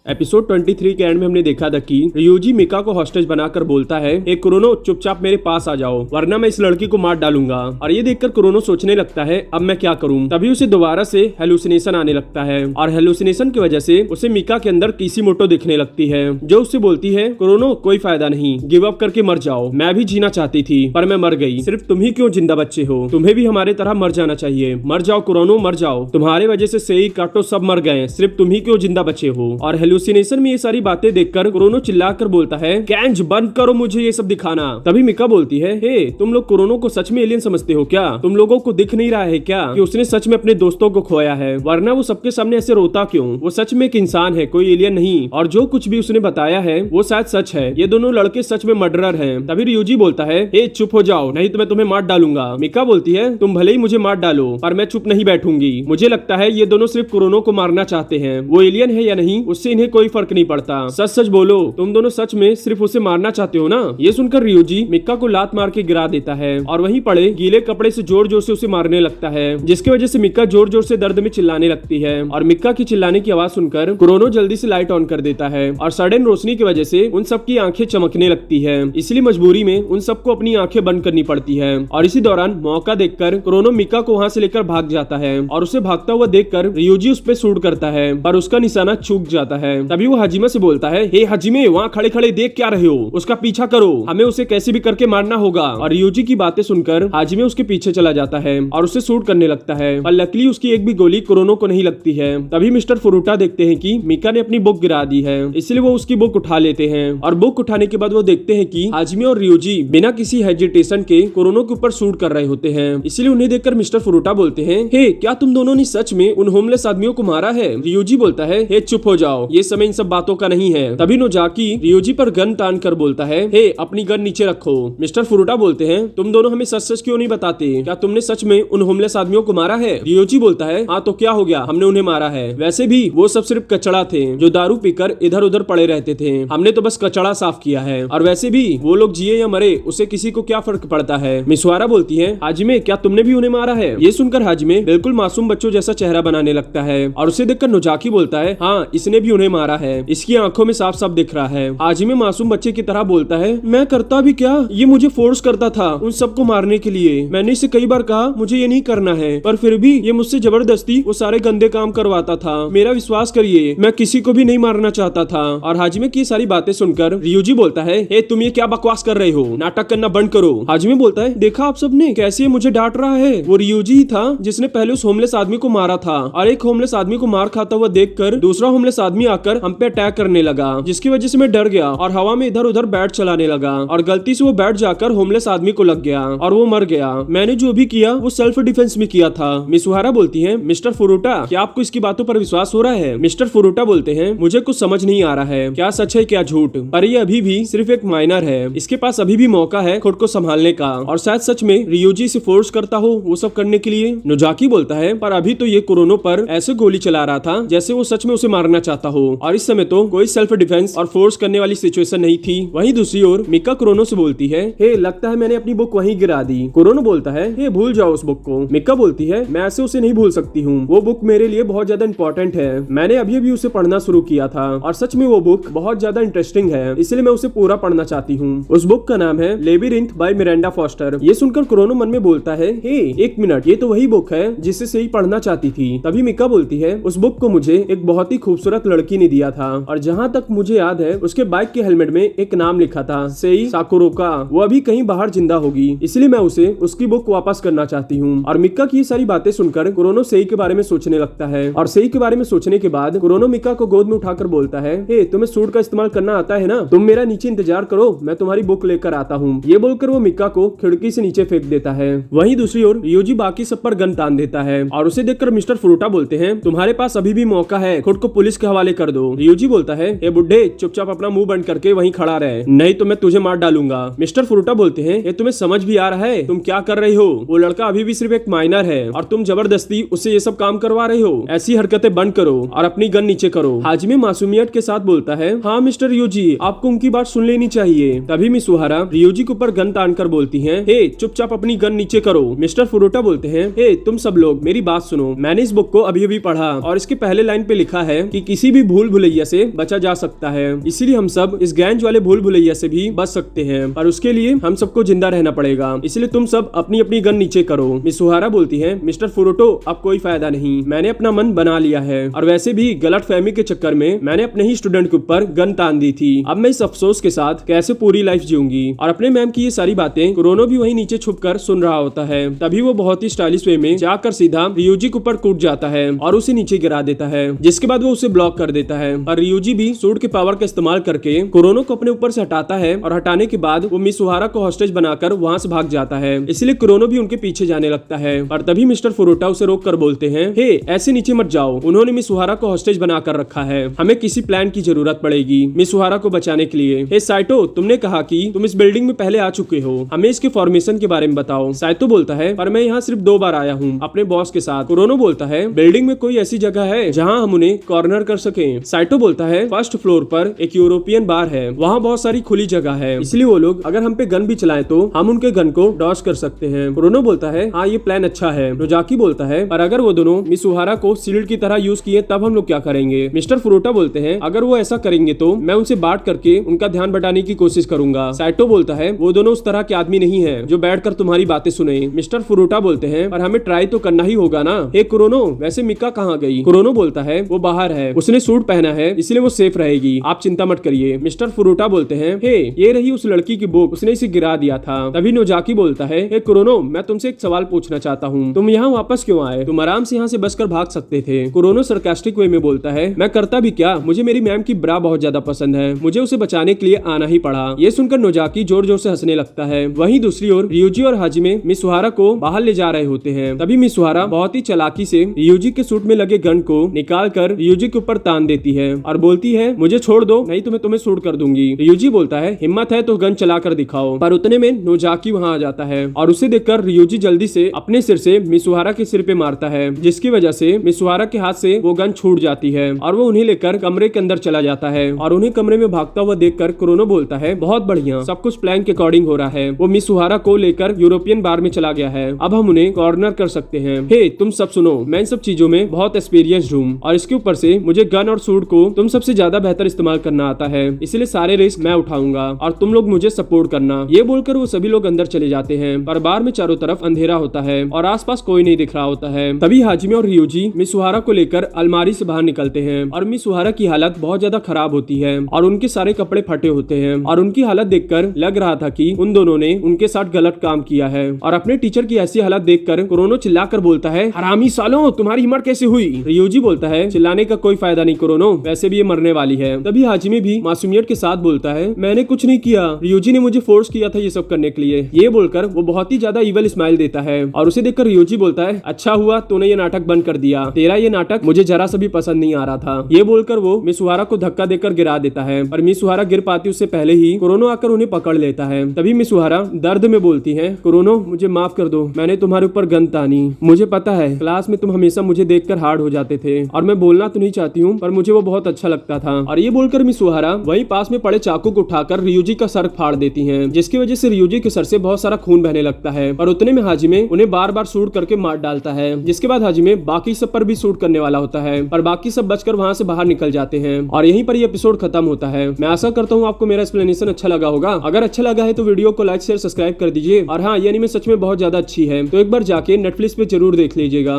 Episode 23 के and में हमने देखा था कि रियोजी मिका को हॉस्टेज बनाकर बोलता है, ए कुरोनो चुपचाप मेरे पास आ जाओ वरना मैं इस लड़की को मार डालूंगा। और ये देखकर कुरोनो सोचने लगता है अब मैं क्या करूं। तभी उसे दोबारा से हेलुसिनेशन आने लगता है और हेलुसिनेशन की वजह से उसे मिका के अंदर किसीमोटो दिखने लगती है जो उससे बोलती है, कुरोनो कोई फायदा नहीं, गिव अप करके मर जाओ। मैं भी जीना चाहती थी पर मैं मर गई, सिर्फ तुम ही क्यों जिंदा बच्चे हो, तुम्हें भी हमारे तरह मर जाना चाहिए। मर जाओ कुरोनो मर जाओ, तुम्हारे वजह से सेई काटो सब मर गए, सिर्फ तुम ही क्यों जिंदा बचे हो। और हेलुसिनेशन में ये सारी बातें देखकर कुरोनो चिल्लाकर बोलता है, कैंज बंद करो मुझे ये सब दिखाना। तभी मिका बोलती है, हे तुम लोग कुरोनो को सच में एलियन समझते हो क्या? तुम लोगों को दिख नहीं रहा है क्या कि उसने सच में अपने दोस्तों को खोया है, वरना वो सबके सामने ऐसे रोता क्यों? वो सच में एक इंसान है, कोई एलियन नहीं, और जो कुछ भी उसने बताया है वो शायद सच है। ये दोनों लड़के सच में मर्डरर हैं। तभी रियोजी बोलता है, हे चुप हो जाओ नहीं तो मैं तुम्हें मार डालूंगा। मिका बोलती है, तुम भले ही मुझे मार डालो पर मैं चुप नहीं बैठूंगी। मुझे लगता है ये दोनों सिर्फ कुरोनो को मारना चाहते हैं, वो एलियन है या नहीं उससे इन्हें कोई फर्क नहीं पड़ता। सच सच बोलो, तुम दोनों सच में सिर्फ उसे मारना चाहते हो ना? ये सुनकर रियोजी मिका को लात मार के गिरा देता है और वहीं पड़े गीले कपड़े से जोर जोर से उसे मारने लगता है, जिसकी वजह से मिका जोर जोर से दर्द में चिल्लाने लगती है। और मिका की चिल्लाने की आवाज सुनकर कुरोनो जल्दी से लाइट ऑन कर देता है और सडन रोशनी की वजह से उन सबकी आंखें चमकने लगती है, इसलिए मजबूरी में उन सबको अपनी आंखें बंद करनी पड़ती है। और इसी दौरान मौका देखकर कुरोनो मिका को वहां से लेकर भाग जाता है और उसे भागता हुआ देखकर रियोजी उस पे शूट करता है पर उसका निशाना चूक जाता है। तभी वो हाजिमे से बोलता है, हे हाजिमे वहाँ खड़े खड़े देख क्या रहे हो, उसका पीछा करो, हमें उसे कैसे भी करके मारना होगा। और रियोजी की बातें सुनकर हाजिमे उसके पीछे चला जाता है और उसे शूट करने लगता है, पर लकीली उसकी एक भी गोली कुरोनो को नहीं लगती है। तभी मिस्टर फुरुटा देखते हैं कि मिका ने अपनी बुक गिरा दी है, इसलिए वो उसकी बुक उठा लेते हैं और बुक उठाने के बाद वो देखते हैं कि हाजिमे और रियोजी बिना किसी हेजिटेशन के कुरोनो के ऊपर शूट कर रहे होते हैं। इसलिए उन्हें देखकर मिस्टर फुरुटा बोलते हैं, हे क्या तुम दोनों ने सच में उन होमलेस आदमियों को मारा है? रियोजी बोलता है, हे चुप हो जाओ, ये समय इन सब बातों का नहीं है। तभी नोजाकी रियोजी पर गन तान कर बोलता है, हे अपनी गन नीचे रखो। मिस्टर फुरुटा बोलते हैं, तुम दोनों हमें सच सच क्यों नहीं बताते, क्या तुमने सच में उन होमलेस आदमियों को मारा है? रियोजी बोलता है, हाँ तो क्या हो गया, हमने उन्हें मारा है, वैसे भी वो सब सिर्फ कचड़ा थे जो दारू पीकर इधर उधर पड़े रहते थे, हमने तो बस कचड़ा साफ किया है, और वैसे भी वो लोग जिए या मरे उसे किसी को क्या फर्क पड़ता है। मिसवारा बोलती है, हाजिमे क्या तुमने भी उन्हें मारा है? ये सुनकर हाजिमे बिल्कुल मासूम बच्चों जैसा चेहरा बनाने लगता है और उसे देखकर नोजाकी बोलता है, हाँ इसने भी उन्हें मारा है, इसकी आंखों में साफ साफ दिख रहा है। हाजिमे मासूम बच्चे की तरह बोलता है, मैं करता भी क्या, ये मुझे फोर्स करता था उन सबको मारने के लिए, मैंने इसे कई बार कहा मुझे ये नहीं करना है, पर फिर भी ये मुझसे जबरदस्ती वो सारे गंदे काम करवाता था, मेरा विश्वास करिए मैं किसी को भी नहीं मारना चाहता था। और हाजिमे की सारी बातें सुनकर रियोजी बोलता है, हे तुम ये क्या बकवास कर रहे हो, नाटक करना बंद करो। हाजिमे बोलता है, देखा आप सबने कैसे मुझे डांट रहा है, वो रियोजी ही था जिसने पहले उस होमलेस आदमी को मारा था, और एक होमलेस आदमी को मार खाता हुआ देखकर दूसरा होमलेस आदमी आकर हम पे अटैक करने लगा, जिसकी वजह से मैं डर गया और हवा में इधर उधर बैट चलाने लगा और गलती से वो बैट जाकर होमलेस आदमी को लग गया और वो मर गया। मैंने जो भी किया वो सेल्फ डिफेंस में किया था। मिसुहारा बोलती है, मिस्टर फुरुटा क्या आपको इसकी बातों पर विश्वास हो रहा है? मिस्टर फुरुटा बोलते हैं, मुझे कुछ समझ नहीं आ रहा है, क्या सच है क्या झूठ, पर ये अभी भी सिर्फ एक माइनर है, इसके पास अभी भी मौका है खुद को संभालने का, और शायद सच में रियोजी से फोर्स करता हो वो सब करने के लिए। नोजाकी बोलता है, पर अभी तो ये कुरोनो पर ऐसे गोली चला रहा था जैसे वो सच में उसे मारना चाहता हो, और इस समय तो कोई सेल्फ डिफेंस और फोर्स करने वाली सिचुएशन नहीं थी। वहीं दूसरी ओर मिका कुरोनो से बोलती है, हे लगता है मैंने अपनी बुक वहीं गिरा दी। कुरोनो बोलता है, हे भूल जाओ उस बुक को। मिका बोलती है, मैं ऐसे उसे नहीं भूल सकती हूँ, वो बुक मेरे लिए बहुत ज्यादा इंपॉर्टेंट है, मैंने अभी अभी उसे पढ़ना शुरू किया था और सच में वो बुक बहुत ज्यादा इंटरेस्टिंग है, इसलिए मैं उसे पूरा पढ़ना चाहती हूँ। उस बुक का नाम है लेबिरिंथ बाय मिरांडा फॉस्टर। ये सुनकर कुरोनो मन में बोलता है, हे एक मिनट, ये तो वही बुक है जिसे सेई पढ़ना चाहती थी। तभी मिका बोलती है, उस बुक को मुझे एक बहुत ही खूबसूरत लड़की ने दिया था, और जहाँ तक मुझे याद है उसके बाइक के हेलमेट में एक नाम लिखा था, सेई साकुरोका। वो अभी कहीं बाहर जिंदा होगी, इसलिए मैं उसे उसकी बुक वापस करना चाहती हूँ। और मिका की सारी बातें सुनकर कुरोनो सेई के बारे में सोचने लगता है, और सेई के बारे में सोचने के बाद कुरोनो मिका को गोद में उठाकर बोलता है, हे तुम्हें सूट का इस्तेमाल करना आता है ना, तुम मेरा नीचे इंतजार करो, मैं तुम्हारी बुक लेकर आता हूँ। ये बोलकर वो मिका को खिड़की से नीचे फेंक देता है। वहीं दूसरी ओर रियोजी बाकी सब पर गन तान देता है और उसे देखकर मिस्टर फुरुटा बोलते हैं, तुम्हारे पास अभी भी मौका है, खुद को पुलिस के हवाले कर दो। रियोजी बोलता है, हे बुड्ढे चुपचाप अपना मुंह बंद करके वहीं खड़ा रहे, नहीं तो मैं तुझे मार डालूंगा। मिस्टर फुरुटा बोलते हैं, ये तुम्हें समझ भी आ रहा है तुम क्या कर रही हो? वो लड़का अभी भी सिर्फ एक माइनर है और तुम जबरदस्ती उससे ये सब काम करवा रही हो, ऐसी हरकतें बंद करो और अपनी गन नीचे करो। हाजिमे मासूमियत के साथ बोलता है, हाँ मिस्टर रियोजी आपको उनकी बात सुन लेनी चाहिए। तभी मिसुहारा रियोजी के ऊपर गन तान कर बोलती है, हे चुपचाप अपनी गन नीचे करो। मिस्टर फुरुटा बोलते हैं, हे तुम सब लोग मेरी बात सुनो, मैंने इस बुक को अभी अभी पढ़ा और इसके पहले लाइन पे लिखा है कि किसी भी भूल भुलैया से बचा जा सकता है। इसीलिए हम सब इस गैंज वाले भूल भुलैया से भी बच सकते हैं, पर उसके लिए हम सबको जिंदा रहना पड़ेगा। इसलिए तुम सब अपनी अपनी गन नीचे करो। मिस सुहारा बोलती है, मिस्टर फुरुटो अब कोई फायदा नहीं, मैंने अपना मन बना लिया है और वैसे भी गलत फहमी के चक्कर में मैंने अपने ही स्टूडेंट के ऊपर गन तान दी थी। अब मैं इस अफसोस के साथ कैसे पूरी लाइफ जीऊंगी। और अपने मैम की ये सारी बातें कुरोनो भी वही नीचे छुप कर सुन रहा होता है। तभी वो बहुत ही स्टाइलिश वे में जाकर सीधा रियूजी के ऊपर कूद जाता है और उसे नीचे गिरा देता है, जिसके बाद वो उसे ब्लॉक कर देता है। और रियूजी भी सूट के पावर का इस्तेमाल करके कुरोनो को अपने ऊपर से हटाता है और हटाने के बाद वो मिस सुहारा को हॉस्टेज बनाकर वहां से भाग जाता है। इसलिए कुरोनो भी उनके पीछे जाने लगता है। और तभी मिस्टर फुरुटा उसे रोक कर बोलते हैं, हे ऐसे नीचे मत जाओ, उन्होंने मिस सुहारा को हॉस्टेज बनाकर रखा है, हमें किसी प्लान की जरूरत पड़ेगी मिस सुहारा को बचाने के लिए। हे साइटो, तुमने कहा कि तुम इस बिल्डिंग में पहले आ चुके हो, हमें इसके फॉर्मेशन के बारे में बताओ। साइटो बोलता है, पर मैं यहाँ सिर्फ 2 बार आया हूँ अपने बॉस के साथ। कुरोनो बोलता है, बिल्डिंग में कोई ऐसी जगह है जहाँ हम उन्हें कॉर्नर कर सके। साइटो बोलता है, फर्स्ट फ्लोर पर एक यूरोपियन बार है, वहाँ बहुत सारी खुली जगह है, इसलिए वो लोग अगर हम पे गन भी चलाएं तो हम उनके गन को डॉज कर सकते हैं। कुरोनो बोलता है, हाँ ये प्लान अच्छा है। नोजाकी बोलता है, पर अगर वो दोनों मिस सुहारा को सील्ड की तरह यूज किए तब हम लोग क्या करेंगे। मिस्टर फुरुटा बोलते हैं, अगर वो ऐसा करेंगे तो मैं उनसे बात करके उनका ध्यान बटाने की कोशिश करूंगा। साइटो बोलता है, वो दोनों उस तरह के आदमी नहीं है जो बैठकर तुम्हारी बातें सुने। मिस्टर फुरुटा बोलते हैं, पर हमें ट्राई तो करना ही होगा ना। हे कुरोनो, वैसे मिका कहाँ गई। कुरोनो बोलता है, वो बाहर है, उसने सूट पहना है इसलिए वो सेफ रहेगी, आप चिंता मत करिए। मिस्टर फुरुटा बोलते हैं, हे ये रही उस लड़की की बुक, उसने इसे गिरा दिया था। तभी नोजाकी बोलता है, हे कुरोनो, मैं तुमसे एक सवाल पूछना चाहता हूँ, तुम यहाँ वापस क्यों आए, तुम आराम से यहाँ से बचकर भाग सकते थे। कुरोनो सरकास्टिक वे में बोलता है, मैं करता भी क्या, मुझे मेरी मैम की ब्रा बहुत ज्यादा पसंद है, मुझे उसे बचाने के लिए आना ही पड़ा। ये सुनकर नोजाकी जोर जोर से हंसने लगता है। वहीं दूसरी ओर रियूजी और हाजिमे मिस सुहारा को बाहर ले जा रहे होते हैं। तभी मिस सुहारा बहुत ही चालाकी से रियूजी के सूट में लगे गन को निकाल कर रियूजी के ऊपर तान देती है और बोलती है, मुझे छोड़ दो नहीं तो मैं तुम्हें शूट कर दूंगी। रियूजी बोलता है, हिम्मत है तो गन चला कर दिखाओ। पर उतने में नोजाकी वहाँ आ जाता है और उसे देखकर रियूजी जल्दी से अपने सिर से मिस सुहारा के सिर पे मारता है, जिसकी वजह से मिस सुहारा के हाथ से वो गन छूट जाती है और वो उन्हें लेकर कमरे के अंदर चला जाता है। और उन्हें कमरे में भागता हुआ देखकर कुरोनो बोलता है, बहुत बढ़िया, सब कुछ प्लान के अकॉर्डिंग हो रहा है। वो मिस सुहारा को लेकर यूरोपियन बार में चला गया है, अब हम उन्हें कॉर्नर कर सकते हैं। हे तुम सब सुनो, मैं इन सब चीजों में बहुत एक्सपीरियंस्ड हूँ और इसके ऊपर से मुझे गन और सूट को तुम सबसे ज्यादा बेहतर इस्तेमाल करना आता है, इसलिए सारे रिस्क मैं उठाऊंगा और तुम लोग मुझे सपोर्ट करना। ये बोलकर वो सभी लोग अंदर चले जाते हैं, पर बार में चारों तरफ अंधेरा होता है और आसपास कोई नहीं दिख रहा होता है। तभी हाजिमे और रियूजी मिस सुहारा को लेकर अलमारी से बाहर निकलते हैं और मिस सुहारा की हालत बहुत ज्यादा खराब होती है और उनके सारे कपड़े फटे होते हैं और उनकी हालत देखकर लग रहा था कि उन दोनों ने उनके साथ गलत काम किया है। और अपने टीचर की ऐसी हालत देखकर कुरोनो चिल्लाकर बोलता है, हरामी सालों, तुम्हारी हिम्मत कैसे हुई। रियूजी बोलता है, चिल्लाने का कोई फायदा नहीं कुरोनो, वैसे भी ये मरने वाली है। तभी हाजिमे भी मासूमियत के साथ बोलता है, मैंने कुछ नहीं किया, रियूजी ने मुझे फोर्स किया था ये सब करने के लिए। ये बोलकर वो बहुत ही ज्यादा इवल स्माइल देता है और उसे देखकर रियूजी बोलता है, अच्छा हुआ तूने ये नाटक बंद कर दिया, तेरा ये नाटक मुझे जरा सा भी पसंद नहीं आ रहा था। ये बोलकर वो मिस सुहारा को धक्का देकर गिरा देता है और मिस सुहारा गिर पाती उससे पहले ही कुरोनो आकर उन्हें पकड़ लेता है। तभी मिस सुहारा दर्द में बोलती है, कुरोनो मुझे माफ कर दो, मैंने तुम्हारे ऊपर गन तानी, मुझे पता है क्लास में तुम हमेशा मुझे देखकर हार्ड हो जाते थे और मैं बोलना तो नहीं चाहती हूँ पर मुझे वो बहुत अच्छा लगता था। और ये बोलकर मिस सुहारा वहीं पास में पड़े चाकू को उठाकर रियूजी का सर फाड़ देती है, जिसकी वजह से रियूजी के सर से बहुत सारा खून बहने लगता है। और उतने में हाजिमे उन्हें बार बार शूट करके मार डालता है, जिसके बाद हाजिमे बाकी सब पर भी शूट करने वाला होता है पर बाकी सब बचकर वहां से बाहर निकल जाते हैं और यहीं पर ये एपिसोड खत्म होता है। मैं आशा करता हूँ आपको मेरा एक्सप्लेनेशन अच्छा लगा होगा। अगर अच्छा लगा है तो वीडियो को लाइक शेयर सब्सक्राइब कर दीजिए और हाँ, ये एनीमे सच में बहुत ज्यादा अच्छी है तो एक बार जाके नेटफ्लिक्स पे जरूर देख लीजिएगा।